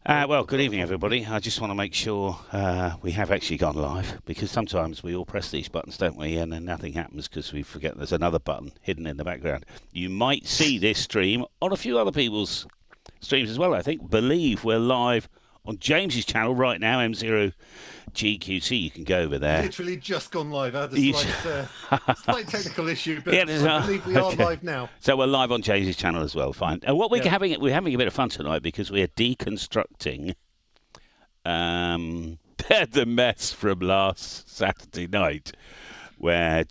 Well, good evening, everybody. I just want to make sure we have actually gone live, because sometimes we all press these buttons, don't we? And then nothing happens because we forget there's another button hidden in the background. You might see this stream on a few other people's streams as well, I think. Believe we're live on James's channel right now, M0GQC. You can go over there. Literally just gone live. I had a slight technical issue, but I believe we are live now. So we're live on James's channel as well. Fine. And what we're having a bit of fun tonight because we're deconstructing the mess from last Saturday night. Where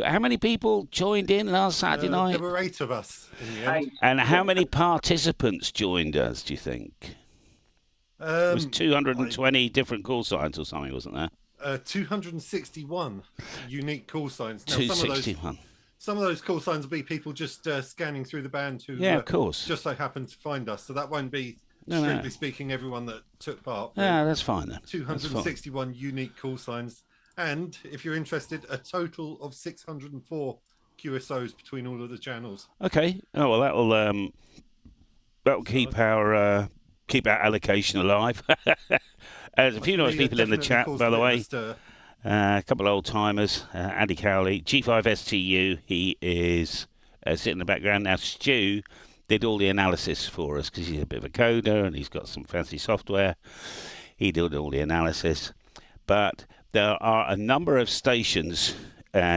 how many people joined in last Saturday night? There were 8 of us in the end. And how many participants joined us, do you think? It was 220 different call signs or something, wasn't there? 261 unique call signs. Now, 261. Some of those call signs will be people just scanning through the band who of course. Just so happened to find us. So that won't be, strictly speaking, everyone that took part. Yeah, that's fine then. 261 unique call signs. And if you're interested, a total of 604 QSOs between all of the channels. Okay. Oh well, that'll keep our allocation alive. There's a few nice people in the chat, by the way. A couple of old timers. Andy Cowley, G5STU. He is sitting in the background now. Stu did all the analysis for us because he's a bit of a coder and he's got some fancy software. He did all the analysis, but there are a number of stations,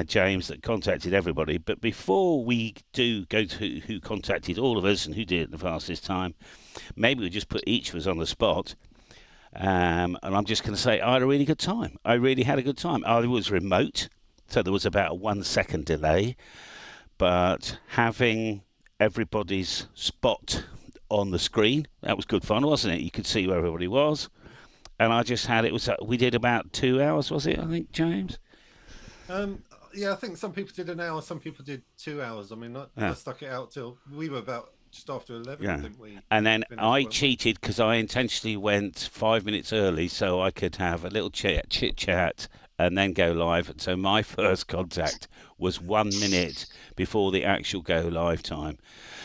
James, that contacted everybody. But before we do go to who contacted all of us and who did it the fastest time, maybe we just put each of us on the spot. And I'm just going to say I had a really good time. I really had a good time. I was remote, so there was about a 1 second delay. But having everybody's spot on the screen, that was good fun, wasn't it? You could see where everybody was. And I just had we did about 2 hours, was it, I think, James? Yeah, I think some people did an hour, some people did 2 hours. I mean, I stuck it out till we were about just after 11, I think we. And then I cheated because I intentionally went 5 minutes early so I could have a little chit chat and then go live. So my first contact was 1 minute before the actual go live time.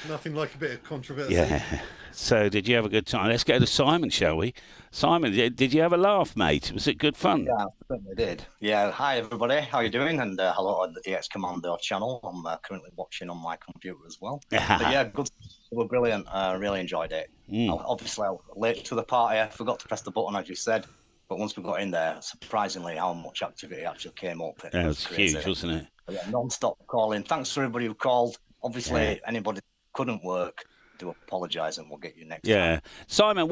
Nothing like a bit of controversy. Yeah. So did you have a good time? Let's go to Simon, shall we? Simon, did you have a laugh, mate? Was it good fun? Yeah, I certainly did. Yeah, hi everybody, how are you doing? And hello on the EX Commando channel. I'm currently watching on my computer as well. But yeah, good. They were brilliant. I really enjoyed it. Obviously, I was late to the party. I forgot to press the button, as you said. But once we got in there, surprisingly, how much activity actually came up. It was huge, wasn't it? But yeah, non-stop calling. Thanks to everybody who called. Obviously, anybody who couldn't work, do apologise and we'll get you next time. Simon,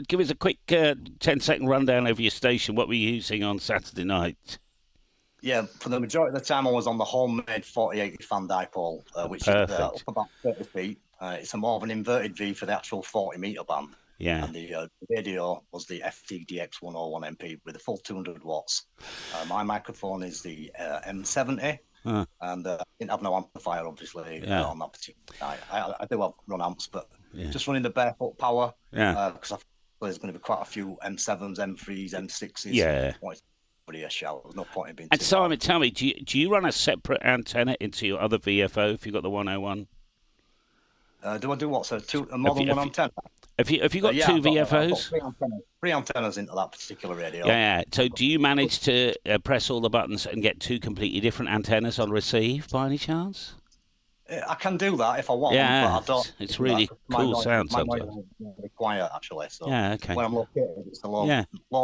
give us a quick 10-second rundown over your station. What were you using on Saturday night? Yeah, for the majority of the time I was on the homemade 4080 fan dipole, which is up about 30 feet. It's a more of an inverted V for the actual 40 metre band. Yeah. And the radio was the FTDX 101MP with a full 200 watts. My microphone is the M70. And didn't have no amplifier, obviously, on that particular night. I do have run amps, but just running the barefoot power. Because I think there's going to be quite a few M7s, M3s, M6s. Yeah. A shout. There's no point in being. And Simon, tell me, do you run a separate antenna into your other VFO if you've got the 101? Do I do what? So more than one antenna? Have you got two VFOs? I've got three antennas into that particular radio. Yeah. So do you manage to press all the buttons and get two completely different antennas on receive by any chance? I can do that if I want. Yeah, but I don't. It's really cool sound sometimes. My noise is quiet actually. So okay. When I'm located, it's a low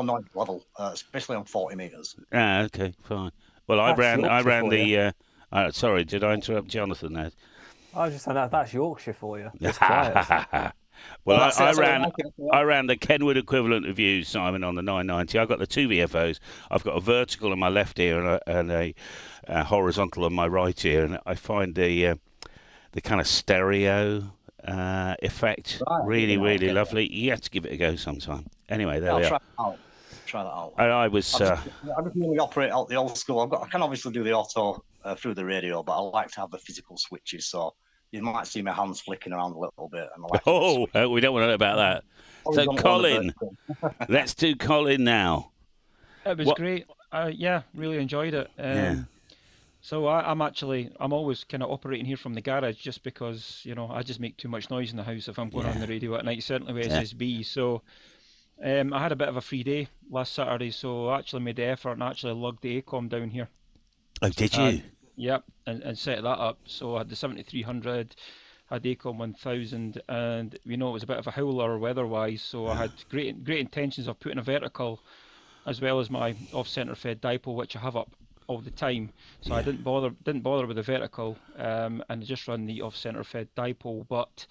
noise level, especially on 40 meters. Okay, fine. Well, I ran the. Sorry, did I interrupt Jonathan there? I was just saying that's Yorkshire for you. It's quiet. Well, I ran the Kenwood equivalent of you, Simon, on the 990. I've got the two VFOs. I've got a vertical on my left ear and a horizontal on my right ear, and I find the kind of stereo effect really lovely. You have to give it a go sometime. Anyway, there we are. Try that out. I was. I just really operate out the old school. I can obviously do the auto through the radio, but I like to have the physical switches. So you might see my hands flicking around a little bit. And we don't want to know about that. So Colin, let's do Colin now. It was great. Really enjoyed it. So I'm always kind of operating here from the garage just because, I just make too much noise in the house if I'm going on the radio at night, certainly with SSB. So I had a bit of a free day last Saturday, so I actually made the effort and actually lugged the ACOM down here. Oh, did you? Yep, and set that up. So I had the 7300, had the ACOM 1000, and it was a bit of a howler weather-wise. So I had great intentions of putting a vertical, as well as my off-center fed dipole, which I have up all the time. So I didn't bother with the vertical, and just run the off-center fed dipole. But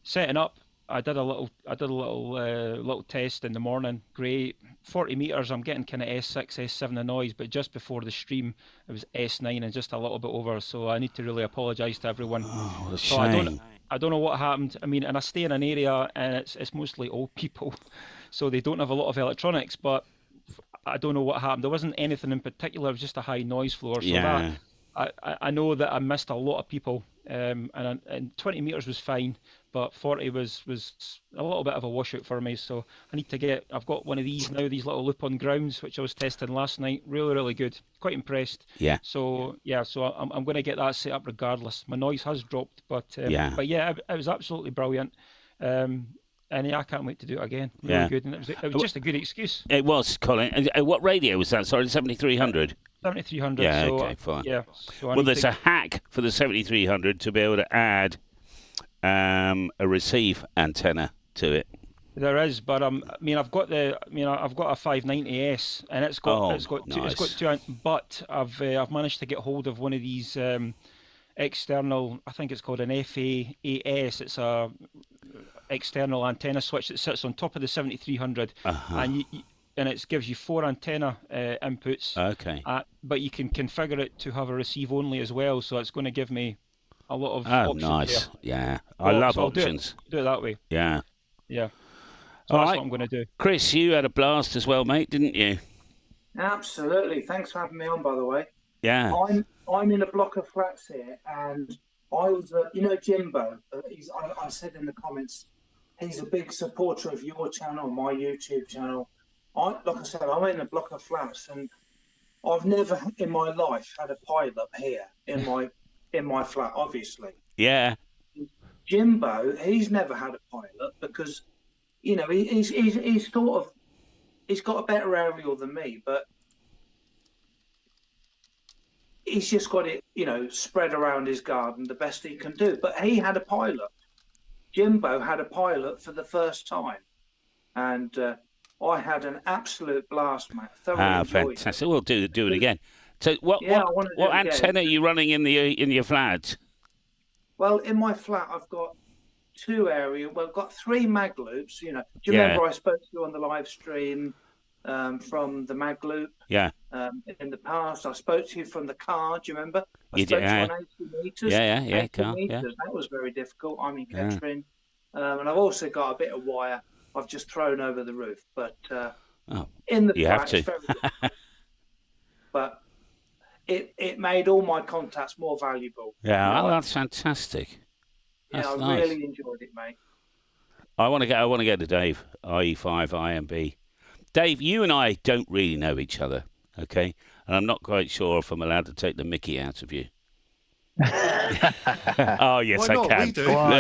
setting up, I did a little test in the morning. Great, 40 meters. I'm getting kind of S6, S7 the noise, but just before the stream, it was S9 and just a little bit over. So I need to really apologise to everyone. Oh, what a So shame. I don't know what happened. I mean, and I stay in an area and it's mostly old people, so they don't have a lot of electronics. But I don't know what happened. There wasn't anything in particular. It was just a high noise floor. So Yeah. I know that I missed a lot of people, and 20 meters was fine, but 40 was a little bit of a washout for me. So I've got one of these now, these little loop-on grounds, which I was testing last night. Really, really good. Quite impressed. Yeah. So I'm going to get that set up regardless. My noise has dropped, but Yeah. it was absolutely brilliant. And I can't wait to do it again. Really good, and it was just a good excuse. It was, Colin. What radio was that? Sorry, 7300. 7300. Yeah, so, okay, fine. Yeah. So Well, there's a hack for the 7300 to be able to add a receive antenna to it. There is, but I've got a 590S, and it's got two. But I've managed to get hold of one of these external. I think it's called an FAAS. It's a external antenna switch that sits on top of the 7300, and it gives you 4 antenna inputs. Okay. But you can configure it to have a receive only as well, so it's going to give me a lot of Oh, options nice. there. Yeah, I love options. Do it that way. Yeah. Yeah. So that's what I'm going to do. Chris, you had a blast as well, mate, didn't you? Absolutely. Thanks for having me on, by the way. Yeah. I'm in a block of flats here, and I was, Jimbo. I said in the comments, he's a big supporter of your channel, my YouTube channel. Like I said, I'm in a block of flats, and I've never in my life had a pilot here in my flat. Obviously, Yeah. Jimbo, he's never had a pilot because, he's sort of, he's got a better aerial than me, but he's just got it, spread around his garden the best he can do. But he had a pilot. Jimbo had a pilot for the first time, and I had an absolute blast, mate. Thoroughly enjoyed fantastic! it. We'll do it again. So, what antenna are you running in your flat? Well, in my flat, I've got 2 areas. Well, I've got 3 mag loops. Do you remember I spoke to you on the live stream from the mag loop? Yeah. In the past, I spoke to you from the car. Do you remember? I spoke to you on 80 meters. Yeah. Car. Meters. Yeah. That was very difficult. I'm in Kettering, and I've also got a bit of wire I've just thrown over the roof. But in the flat, it's very difficult. But it made all my contacts more valuable. Yeah, that's fantastic. That's I nice. really enjoyed it, mate. I want to get to Dave, IE5 IMB. Dave, you and I don't really know each other, okay? And I'm not quite sure if I'm allowed to take the mickey out of you. Oh yes, Why not? I can. We do. Go on,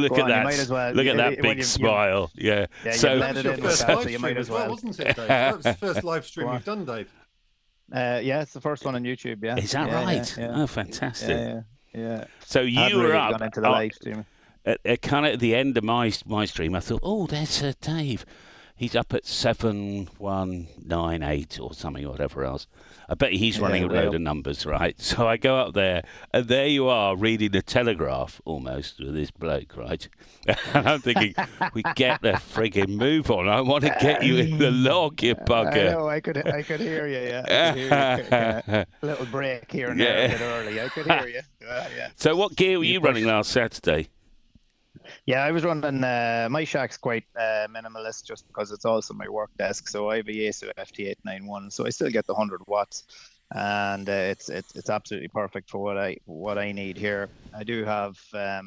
Look go at on, that! you might as well. Look at that big smile. Yeah. So That was your first live stream as well, wasn't it, Dave? That was the first live stream you've done, Dave. Yeah, it's the first one on YouTube. Yeah. Is that right? Yeah. Oh, fantastic. Yeah. So you were up gone into the live stream. at kind of at the end of my stream. I thought, oh, there's Dave. He's up at 7198 or something, or whatever else. I bet he's running a load of numbers, right? So I go up there, and there you are, reading the Telegraph almost with this bloke, right? And I'm thinking, we get the frigging move on. I want to get you in the log, you bugger. I know, I could hear you, yeah. A little break here and there a bit early. I could hear you. Yeah. So what gear were you running last Saturday? Yeah, I was running, my shack's quite minimalist just because it's also my work desk. So I have a Yaesu FT891, so I still get the 100 watts, and it's absolutely perfect for what I need here. I do have a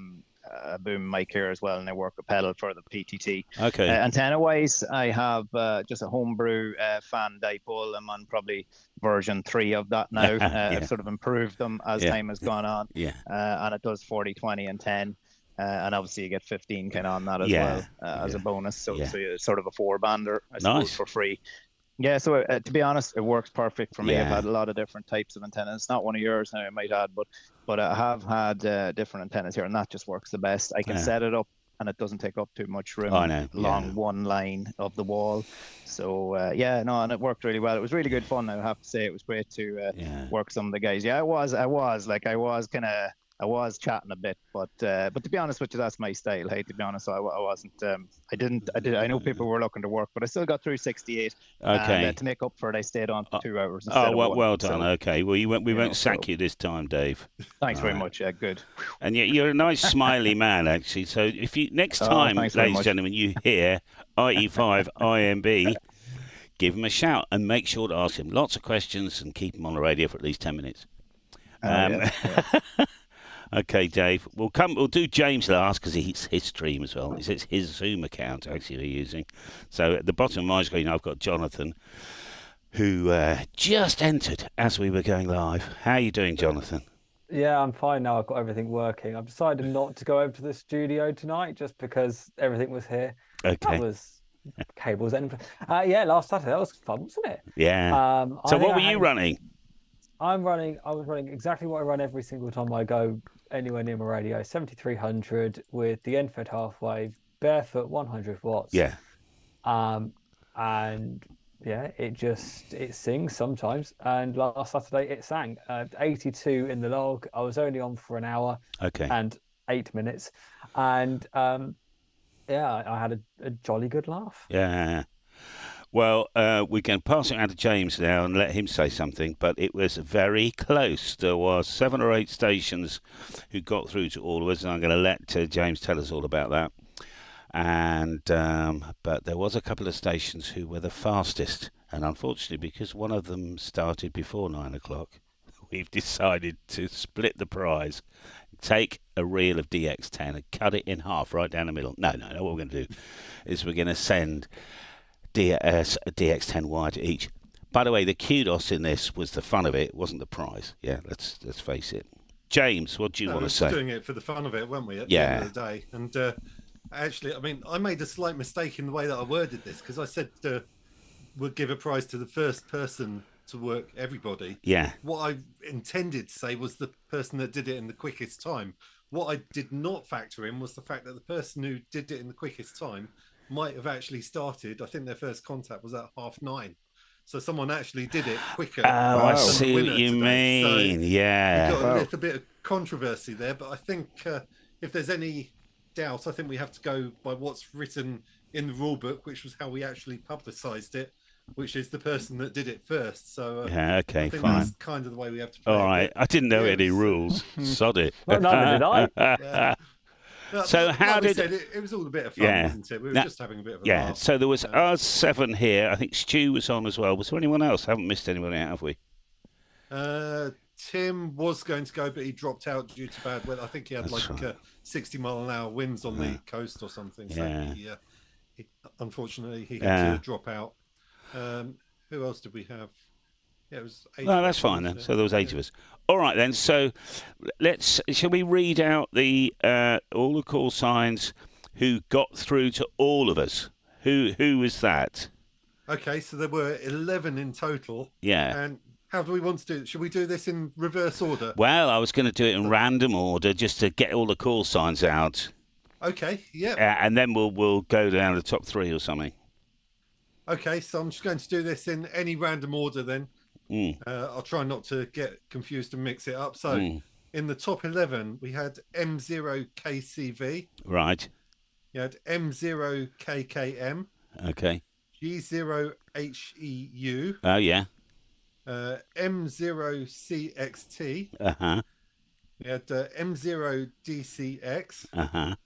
boom mic here as well, and I work a pedal for the PTT. Okay. Antenna-wise, I have just a homebrew fan dipole. I'm on probably version 3 of that now. I've sort of improved them as time has gone on. Yeah. And it does 40, 20, and 10. and obviously you get 15 kind of on that as Yeah, well as a bonus. So, yeah. so it's sort of a 4-bander, I suppose, Nice. for free. Yeah, so to be honest, it works perfect for me. I've Yeah. had a lot of different types of antennas. It's not one of yours now, I might add, but I have had different antennas here, and that just works the best. I can set it up, and it doesn't take up too much room along one line of the wall. So and it worked really well. It was really good fun, I have to say. It was great to work some of the guys. Yeah, I was chatting a bit, but to be honest with you, that's my style. Hey, to be honest, I wasn't. I know people were looking to work, but I still got through 68. Okay. And, to make up for it, I stayed on for 2 hours. Well done. So, okay. Well, we won't sack you this time, Dave. Thanks very much. Yeah, good. And you're a nice, smiley man, actually. So if you next time, ladies and gentlemen, you hear IE5 IMB, give him a shout and make sure to ask him lots of questions and keep him on the radio for at least 10 minutes. Okay, Dave. We'll do James last because it's his stream as well. It's his Zoom account actually we're using. So at the bottom of my screen, I've got Jonathan, who just entered as we were going live. How are you doing, Jonathan? Yeah, I'm fine now. I've got everything working. I've decided not to go over to the studio tonight just because everything was here. Okay. That was cables and last Saturday that was fun, wasn't it? Yeah. So what were you running? I was running exactly what I run every single time I go anywhere near my radio, 7300 with the end-fed half wave, barefoot 100 watts. Yeah. And yeah, it sings sometimes. And last Saturday it sang 82 in the log. I was only on for an hour and 8 minutes. And I had a jolly good laugh. Yeah. Well, we can pass it on to James now and let him say something, but it was very close. There was 7 or 8 stations who got through to all of us, and I'm going to let James tell us all about that. And but there was a couple of stations who were the fastest, and unfortunately, because one of them started before 9 o'clock, we've decided to split the prize, take a reel of DX10 and cut it in half right down the middle. No, what we're going to do is we're going to send DX10 wire to each. By the way, the kudos in this was the fun of it wasn't the prize. Yeah, let's face it. James, what do you want to say? We were doing it for the fun of it, weren't we, at the end of the day? And actually, I mean, I made a slight mistake in the way that I worded this, because I said we'll give a prize to the first person to work everybody. Yeah. What I intended to say was the person that did it in the quickest time. What I did not factor in was the fact that the person who did it in the quickest time might have actually started, I think their first contact was at 9:30. So someone actually did it quicker. Oh, I see what you mean. So you got a little bit of controversy there, but I think if there's any doubt, I think we have to go by what's written in the rule book, which was how we actually publicised it, which is the person that did it first. So I think that's kind of the way we have to play it. All right. I didn't know any rules. Sod it. Well, neither did I. So how did it was all a bit of fun, wasn't it? We were just having a bit of a laugh. So there was us 7 here. I think Stu was on as well. Was there anyone else? I haven't missed anyone out, have we? Tim was going to go, but he dropped out due to bad weather. I think he had 60-mile-an-hour winds on the coast or something. So he unfortunately he had to drop out. Who else did we have? Yeah, it was 8. No, that's fine then. So there was 8 of us. All right then. So shall we read out the all the call signs who got through to all of us? Who was that? Okay, so there were 11 in total. Yeah. And how do we want to do it? Should we do this in reverse order? Well, I was going to do it in random order just to get all the call signs out. Okay. Yeah. And then we'll go down the top 3 or something. Okay, so I'm just going to do this in any random order then. I'll try not to get confused and mix it up. So in the top 11, we had M0KCV. Right. You had M0KKM. Okay. G0HEU. Oh, yeah. M0CXT. Uh-huh. We had M0DCX. Uh-huh.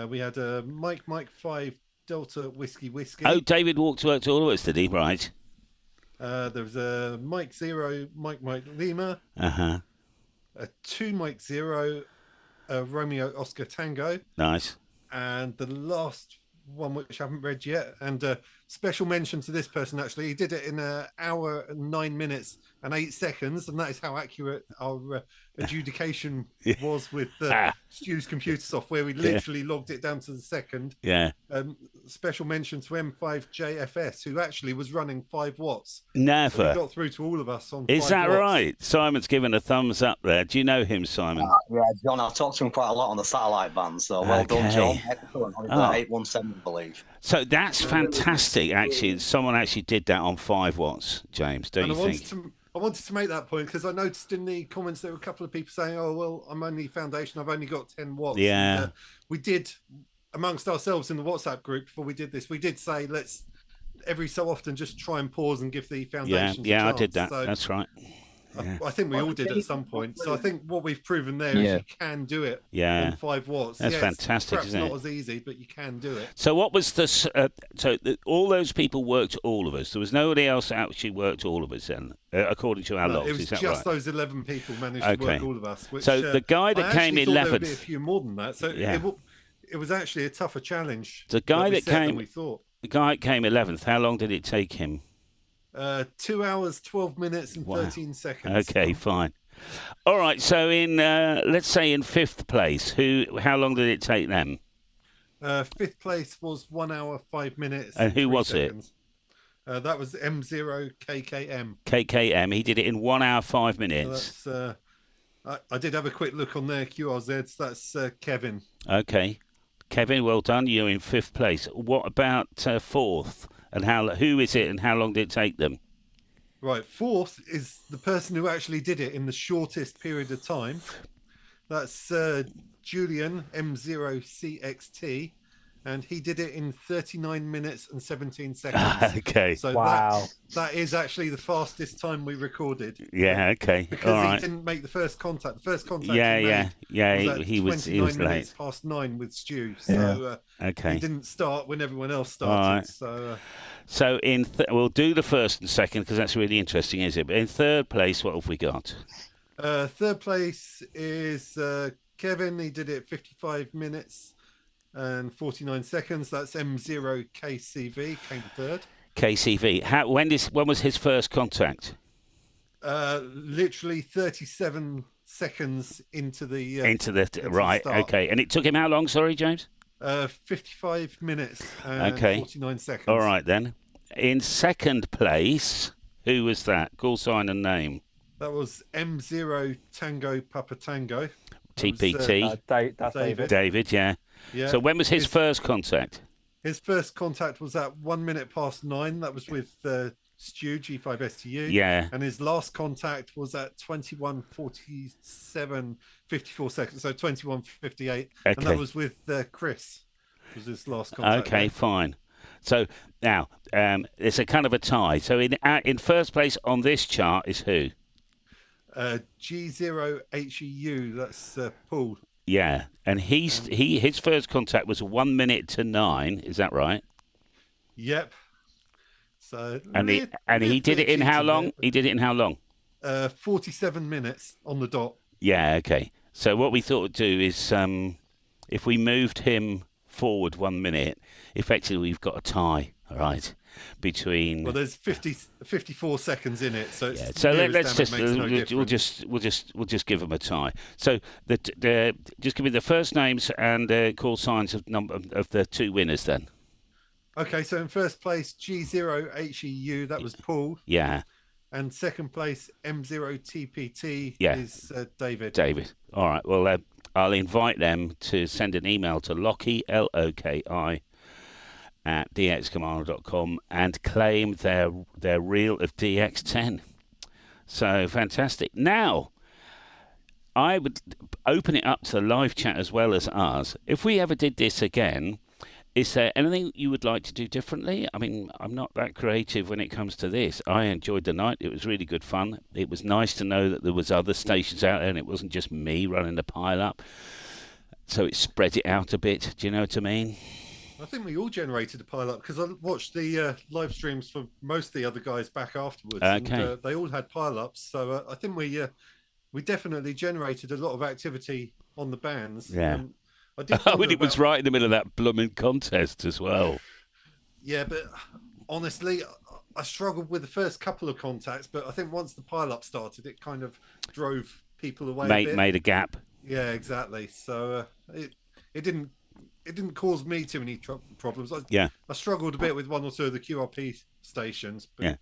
We had Mike 5 Delta Whiskey. Oh, David walked to work to all of us, did he? Right. There was a Mike 0, Mike Lima. Uh-huh. A 2 Mike 0, Romeo Oscar Tango. Nice. And the last one, which I haven't read yet, and special mention to this person, actually. He did it in 1 hour and 9 minutes and 8 seconds, and that is how accurate our adjudication was with Stu's computer software. We literally logged it down to the second. Yeah. Special mention to M5JFS, who actually was running 5 watts. Never. So he got through to all of us on 5 watts. Is that watts. right? Simon's given a thumbs up there. Do you know him, Simon? Yeah, John, I've talked to him quite a lot on the satellite band, so well done, John. Excellent. On 817, I believe. So that's fantastic, actually. Someone actually did that on 5 watts, James, don't you think? I wanted to make that point because I noticed in the comments there were a couple of people saying, oh, well, I'm only foundation, I've only got 10 watts. Yeah. And, we did, amongst ourselves in the WhatsApp group before we did this, we did say, let's every so often just try and pause and give the foundations a chance. I did that. So, that's right. Yeah. I think we all did at some point. So I think what we've proven there is you can do it on 5 watts. That's fantastic, isn't it? Perhaps not as easy, but you can do it. So what was this? All those people worked all of us. There was nobody else that actually worked all of us then, according to our logs. It was just those 11 people managed to work all of us. Which, so the guy that came 11th... there would be a few more than that. So it was actually a tougher challenge. The guy that came... we thought. The guy that came 11th, how long did it take him? 2 hours, 12 minutes and 13 seconds. Okay, fine. All right, so in let's say in 5th place, how long did it take them? 5th place was 1 hour, 5 minutes. And who was seconds. That was M0KKM. KKM, he did it in 1 hour, 5 minutes. So that's, I did have a quick look on their QRZs. That's Kevin. Okay. Kevin, well done. You're in 5th place. What about 4th? And who is it and how long did it take them? Right, 4th is the person who actually did it in the shortest period of time. That's Julian, M0CXT, and he did it in 39 minutes and 17 seconds. Okay. So that is actually the fastest time we recorded. Yeah, okay. Because he didn't make the first contact. The first contact he was late. Minutes past 9 with Stu. So he didn't start when everyone else started. Right. So we'll do the 1st and 2nd because that's really interesting, is it? But in 3rd place, what have we got? 3rd place is Kevin. He did it 55 minutes and 49 seconds. That's M0KCV, came 3rd. KCV. When was his first contact? Literally 37 seconds into the right. Okay, and it took him how long? Sorry, James. 55 minutes and 49 seconds. All right then. In 2nd place, who was that? Call sign and name. That was M0 Tango Papa Tango. TPT. That's David. David, yeah. So when was his first contact? His first contact was at 1 minute past 9. That was with Stu, G5STU. Yeah. And his last contact was at 21:47, 54 seconds. So 21:58. Okay. And that was with Chris. Was his last contact. Okay, fine. So now it's a kind of a tie. So in 1st place on this chart is who? G0HEU. That's Paul. Yeah, and his first contact was 1 minute to 9. Is that right? Yep. So he did it in how long? He did it in how long? 47 minutes on the dot. Yeah. Okay. So what we thought we'd do is, if we moved him forward 1 minute, effectively we've got a tie. All right. Between there's 54 seconds in it, so it's let's just we'll just give them a tie. So just give me the first names and call signs of the 2 winners then. Okay, so in 1st place G0HEU, that was Paul. Yeah. And 2nd place M0TPT is David. David. All right. Well, I'll invite them to send an email to Loki LOKI at dxcommando.com and claim their reel of DX10. So fantastic. Now, I would open it up to the live chat as well as ours. If we ever did this again, is there anything you would like to do differently? I mean, I'm not that creative when it comes to this. I enjoyed the night. It was really good fun. It was nice to know that there was other stations out there and it wasn't just me running the pile-up. So it spread it out a bit. Do you know what I mean? I think we all generated a pile-up because I watched the live streams for most of the other guys back afterwards. Okay. And they all had pile-ups. So I think we definitely generated a lot of activity on the bands. Yeah. It was right in the middle of that blooming contest as well. Yeah, but honestly, I struggled with the first couple of contacts, but I think once the pile-up started, it kind of drove people away a bit. Made a gap. Yeah, exactly. So it didn't cause me too many problems. I struggled a bit with one or two of the QRP stations, but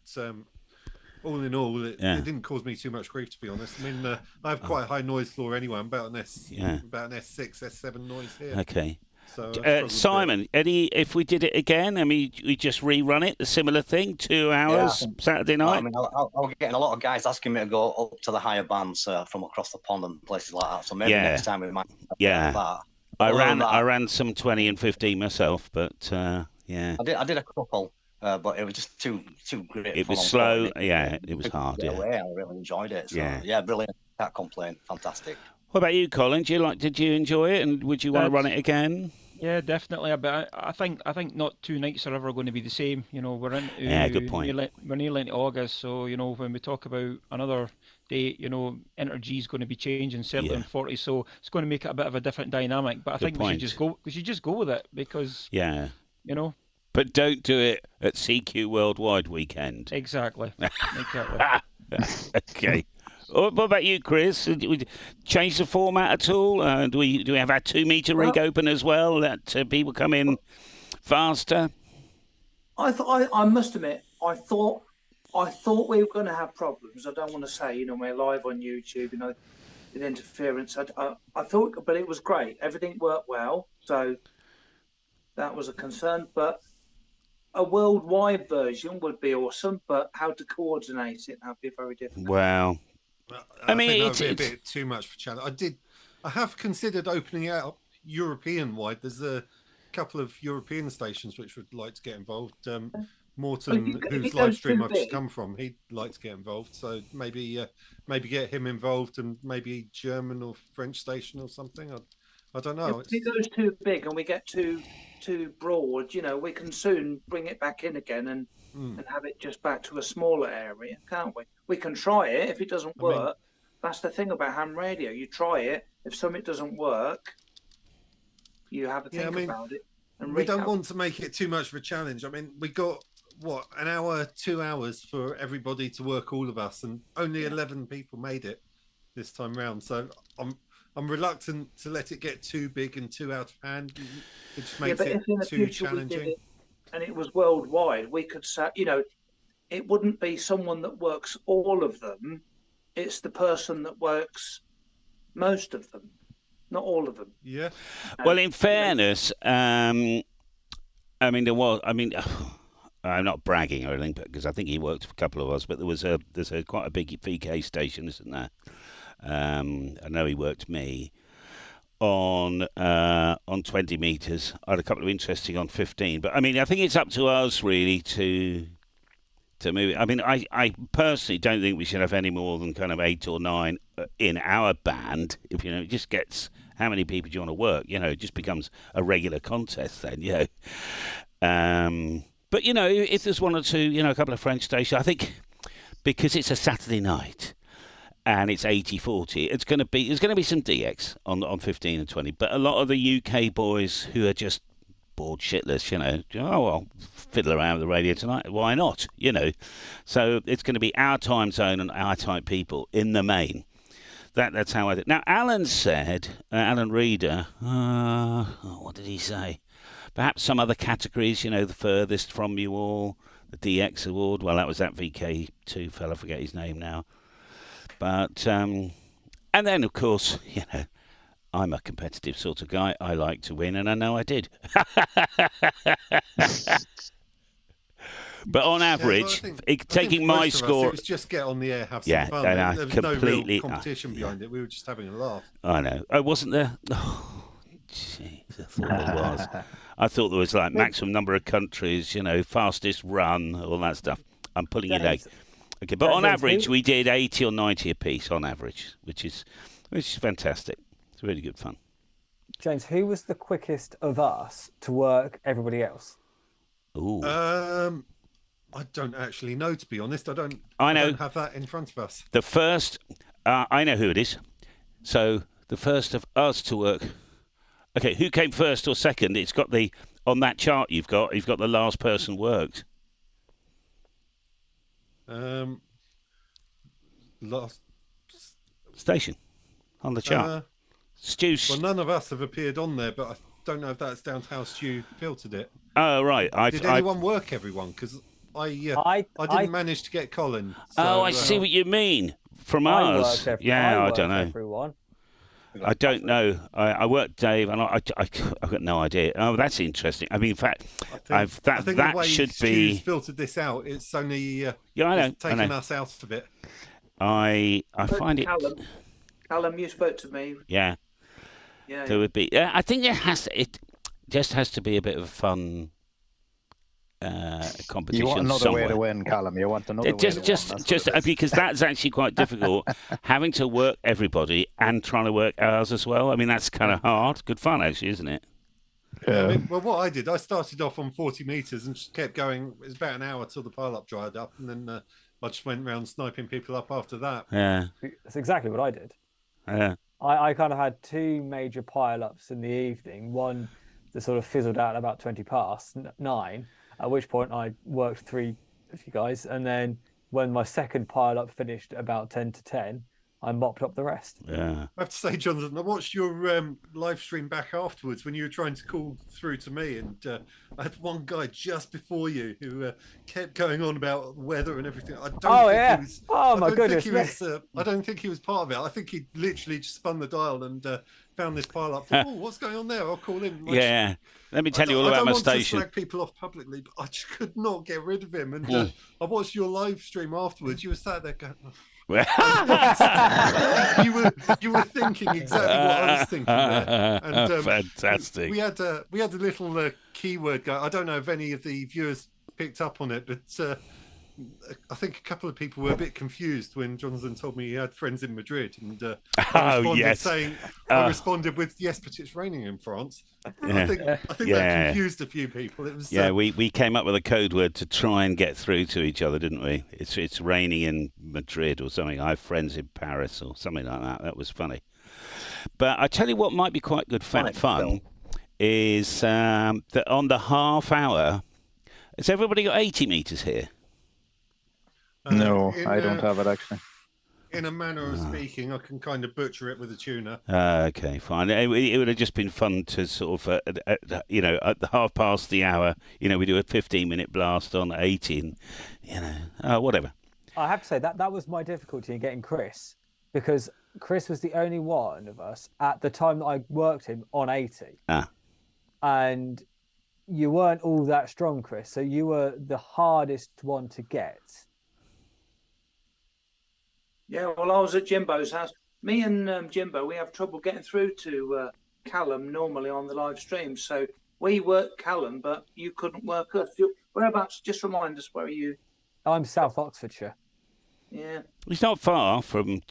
all in all, it didn't cause me too much grief, to be honest. I mean, I have quite a high noise floor anyway. I'm about an S6, S7 noise here. Okay. So Simon, if we did it again, I mean, we just rerun it, the similar thing, 2 hours Saturday night. I mean, I'm getting a lot of guys asking me to go up to the higher bands from across the pond and places like that. So maybe next time we might. That. I ran some 20 and 15 myself, but I did a couple. But it was just too great. It was slow. It was hard. I really enjoyed it. So, brilliant. Can't complain. Fantastic. What about you, Colin? Did you enjoy it, and would you want to run it again? Yeah, definitely. But I think not 2 nights are ever going to be the same. You know, we're into good point. We're nearly into August, so you know when we talk about another date, you know, energy is going to be changing certainly in 40. So it's going to make it a bit of a different dynamic. But I think we should just go with it because you know. But don't do it at CQ Worldwide weekend. Exactly. Okay. What about you, Chris? Did we change the format at all? Do we have our 2-meter rig open as well? That people come in faster. I must admit, I thought we were going to have problems. I don't want to say, you know, we're live on YouTube, you know, with interference. I thought, but it was great. Everything worked well, so that was a concern. But a worldwide version would be awesome. But how to coordinate it, that'd be very difficult. Well, I mean, it's a bit too much for channel. I have considered opening it up European wide. There's a couple of European stations which would like to get involved. Morton, whose live stream I've just come from, he'd like to get involved. So maybe get him involved, and maybe German or French station or something. I don't know. If it goes too big and we get too broad, you know, we can soon bring it back in again and have it just back to a smaller area, can't we? We can try it. If it doesn't work, that's the thing about ham radio. You try it. If something doesn't work, you have to think about it. And we don't want to make it too much of a challenge. I mean, we got an hour, 2 hours for everybody to work, all of us, and only 11 people made it this time round. So I'm reluctant to let it get too big and too out of hand. It just makes it too challenging. And it was worldwide, we could say, you know, it wouldn't be someone that works all of them. It's the person that works most of them, not all of them. Yeah. Well, in fairness, I mean, I'm not bragging or anything, because I think he worked for a couple of us, but there's quite a big VK station, isn't there? I know he worked me on 20 meters. I had a couple of interesting on 15, but I mean, I think it's up to us really to move it. I mean, I personally don't think we should have any more than kind of 8 or 9 in our band. If you know, it just gets how many people do you want to work? You know, it just becomes a regular contest then. You know, but you know, if there's 1 or 2, you know, a couple of French stations, I think because it's a Saturday night. And it's 80-40. There's going to be some DX on 15 and 20, but a lot of the UK boys who are just bored shitless, you know, I'll fiddle around with the radio tonight. Why not? You know, so it's going to be our time zone and our type people in the main. That's how I do. Now, Alan said, Alan Reader, what did he say? Perhaps some other categories, you know, the furthest from you all, the DX award. Well, that was that VK2 fella, I forget his name now. But, and then, of course, you know, I'm a competitive sort of guy. I like to win, and I know I did. But on average, taking my score... It was just get on the air, have some fun. There was completely, no real competition behind it. We were just having a laugh. I know. Oh, wasn't there? Oh, jeez, I thought there was. I thought there was, like, maximum number of countries, you know, fastest run, all that stuff. I'm pulling your leg. Okay, but on average, we did 80 or 90 apiece on average, which is fantastic. It's really good fun. James, who was the quickest of us to work everybody else? Ooh. I don't actually know, to be honest. I don't have that in front of us. The first, I know who it is. So the first of us to work. Okay, who came first or second? It's got on that chart you've got the last person worked. Last station on the chart. Stu. Well, none of us have appeared on there, but I don't know if that's down to how Stu filtered it. Oh, right. Did anyone work everyone? Because I didn't manage to get Colin. So, I see what you mean. From ours. I don't know. Everyone. I don't know. I worked Dave, and I've got no idea. Oh, that's interesting. I mean, in fact, I think the way should Stu's be filtered this out. It's only I know. taking us out of it. I find it. Callum, you spoke to me. Yeah. Yeah. There would be. I think it just has to be a bit of a fun competition. You want another somewhere. way to win, Callum. You want another way to win. Just because that's actually quite difficult, having to work everybody and trying to work ours as well. I mean, that's kind of hard. Good fun, actually, isn't it? Yeah. I mean, well, what I did, I started off on 40 meters and just kept going. It was about an hour till the pile up dried up, and then I just went around sniping people up after that. Yeah, that's exactly what I did. Yeah, I kind of had two major pile ups in the evening. One that sort of fizzled out at about 20 past 9. At which point I worked 3 of you guys, and then when my second pile up finished about 10 to 10, I mopped up the rest. Yeah. I have to say, Jonathan, I watched your live stream back afterwards when you were trying to call through to me, and I had one guy just before you who kept going on about weather and everything. I don't think he was part of it. I think he literally just spun the dial and found this pile up. Thought, what's going on there? I'll call in. Yeah. Let me tell you all about my station. I don't want to slag people off publicly, but I just could not get rid of him. And I watched your live stream afterwards. You were sat there going, you were thinking exactly what I was thinking there. And, fantastic. We had a little keyword go. I don't know if any of the viewers picked up on it, but I think a couple of people were a bit confused when Jonathan told me he had friends in Madrid, and I responded with yes, but it's raining in France. I think that confused a few people. It was we came up with a code word to try and get through to each other, didn't we? It's raining in Madrid or something. I have friends in Paris or something like that. That was funny. But I tell you what might be quite good fun is that on the half hour, has everybody got 80 meters here? No, I don't have it actually. In a manner of speaking, I can kind of butcher it with a tuner. Okay, fine. It would have just been fun to sort of, at the half past the hour, we do a 15-minute blast on 18, whatever. I have to say that was my difficulty in getting Chris, because Chris was the only one of us at the time that I worked him on 80. And you weren't all that strong, Chris, so you were the hardest one to get. Yeah, well, I was at Jimbo's house. Me and Jimbo, we have trouble getting through to Callum normally on the live stream. So we work Callum, but you couldn't work us. Whereabouts? Just remind us, where are you? I'm South Oxfordshire. Yeah. It's not far from.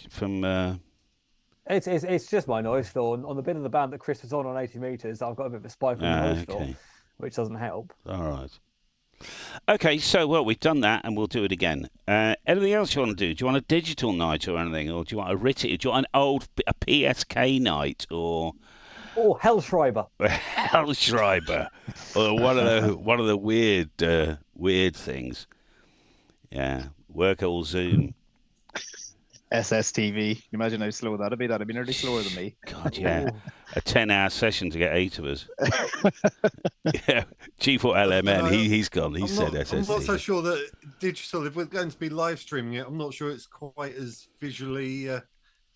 It's just my noise floor. On the bit of the band that Chris was on 80 meters, I've got a bit of a spike on the noise floor, which doesn't help. All right. Okay, so we've done that, and we'll do it again. Anything else you want to do? Do you want a digital night or anything, or do you want a written? Do you want a PSK night or Hellschreiber? Hellschreiber, or one of the weird things. Yeah, work all Zoom. SSTV. Imagine how slow that'd be. That'd be nearly slower than me. God, yeah. A 10-hour session to get 8 of us. Yeah. G4LMN, he's gone. He said SSTV. I'm not so sure that digital, if we're going to be live streaming it, I'm not sure it's quite as visually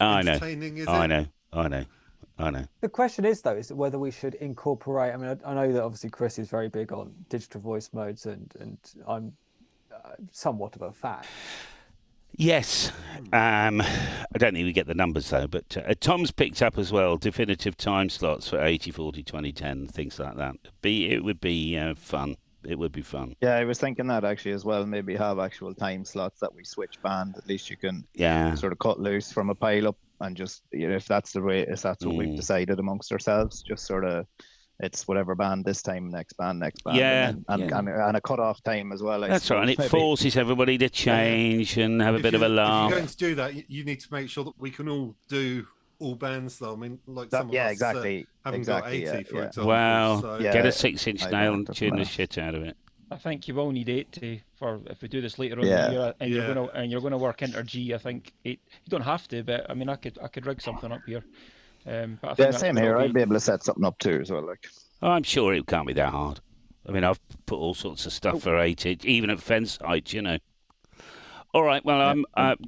entertaining, is it? I know. The question is, though, is whether we should incorporate. I mean, I know that obviously Chris is very big on digital voice modes, and I'm somewhat of a fan. Yes. I don't think we get the numbers, though, but Tom's picked up as well definitive time slots for 80, 40, 20, 10, things like that. It would be fun. It would be fun. Yeah, I was thinking that actually as well. Maybe have actual time slots that we switch band. At least you can sort of cut loose from a pile up and just, if that's what we've decided amongst ourselves, just sort of, it's whatever band this time, next band. Yeah. And a cut-off time as well. That's right, and it forces everybody to change and have a bit of a laugh. If you're going to do that, you need to make sure that we can all do all bands, though. I mean, like some of us haven't got 80, for example. Well, so. get a 6-inch nail and tune the shit out of it. I think you will need 80 for if we do this later on in the year, and you're gonna work Inter G. I think you don't have to, but I mean, I could rig something up here. But I think same here. I'd be able to set something up too as well. Like, I'm sure it can't be that hard. I mean, I've put all sorts of stuff for 80, even at fence height, you know. All right, well,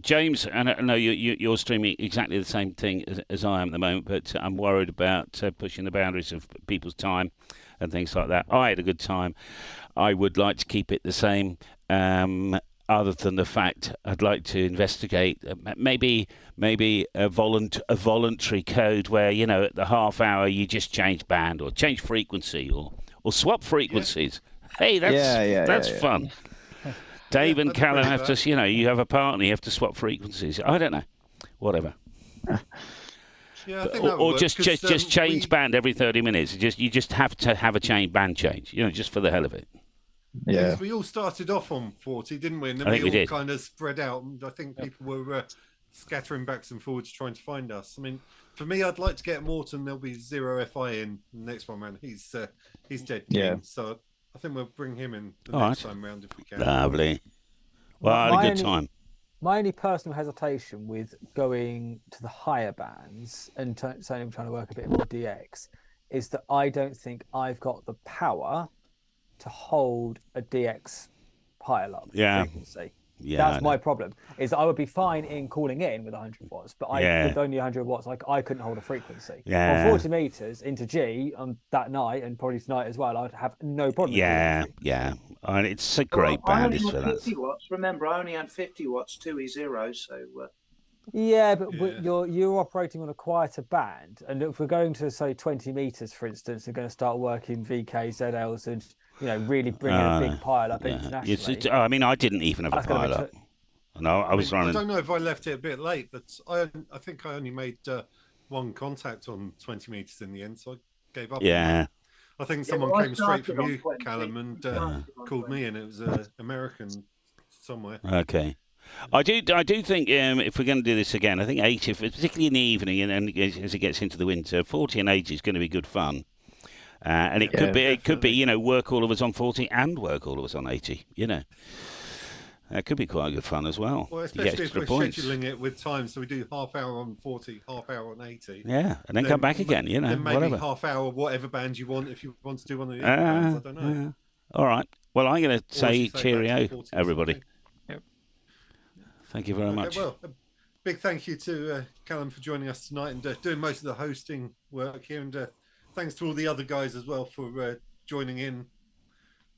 James, and I know you're streaming exactly the same thing as I am at the moment, but I'm worried about pushing the boundaries of people's time and things like that. I had a good time. I would like to keep it the same, other than the fact I'd like to investigate maybe a voluntary code where, you know, at the half hour you just change band or change frequency or swap frequencies. Yeah. Hey, that's fun. Dave and Callum have to, you know, you have a partner, you have to swap frequencies. I don't know, whatever. Yeah, I think or just change band every 30 minutes. You just have to have a band change, you know, just for the hell of it. Yeah, because we all started off on 40, didn't we? And then we all kind of spread out. And I think people were scattering backs and forwards trying to find us. I mean, for me, I'd like to get Morton. There'll be 0 FI in the next one round. He's dead keen, so I think we'll bring him in the next time round if we can. Lovely. Well, I had a good time. My only personal hesitation with going to the higher bands and certainly trying to work a bit more DX is that I don't think I've got the power to hold a DX pile-up frequency. Yeah, that's my problem. Is I would be fine in calling in with 100 watts, but with only 100 watts, like I couldn't hold a frequency. Yeah. On 40 meters into G on that night and probably tonight as well, I'd have no problem. Yeah. And it's a great band. I only had 50 watts. Remember, I only had 50 watts 2E0, so. Yeah, but you're operating on a quieter band, and if we're going to say 20 meters, for instance, and going to start working VK, ZLs, and really bringing a big pile up internationally. I mean, I didn't even have a pile up. No, I was running. I don't know if I left it a bit late, but I think I only made one contact on 20 meters in the end, so I gave up. Yeah. I think someone came straight from you, Callum, and called me, and it was an American somewhere. Okay. I do think if we're going to do this again, I think 80, particularly in the evening and as it gets into the winter, 40 and 80 is going to be good fun. And it could be, work all of us on 40 and work all of us on 80, That could be quite good fun as well. Well, especially if we're scheduling it with time, so we do half hour on 40, half hour on 80. Yeah, and then come back again, Then maybe whatever. Half hour, whatever band you want, if you want to do one of the other bands, I don't know. Yeah. All right. Well, I'm going to say cheerio, everybody. Yep. Thank you very much. Well, a big thank you to Callum for joining us tonight and doing most of the hosting work here. And thanks to all the other guys as well for joining in.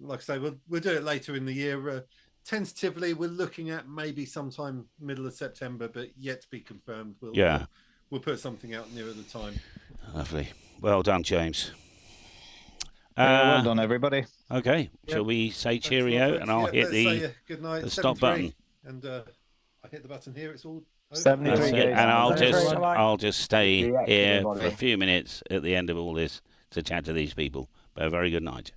Like I say, we'll do it later in the year. Tentatively, we're looking at maybe sometime middle of September, but yet to be confirmed. We'll put something out nearer the time. Lovely. Well done, James. Well done, everybody. Okay. Yep. Shall we say cheerio? And I'll hit the stop button. And I hit the button here. It's all over. 73. And I'll just stay here for a few minutes at the end of all this to chat to these people. But a very good night.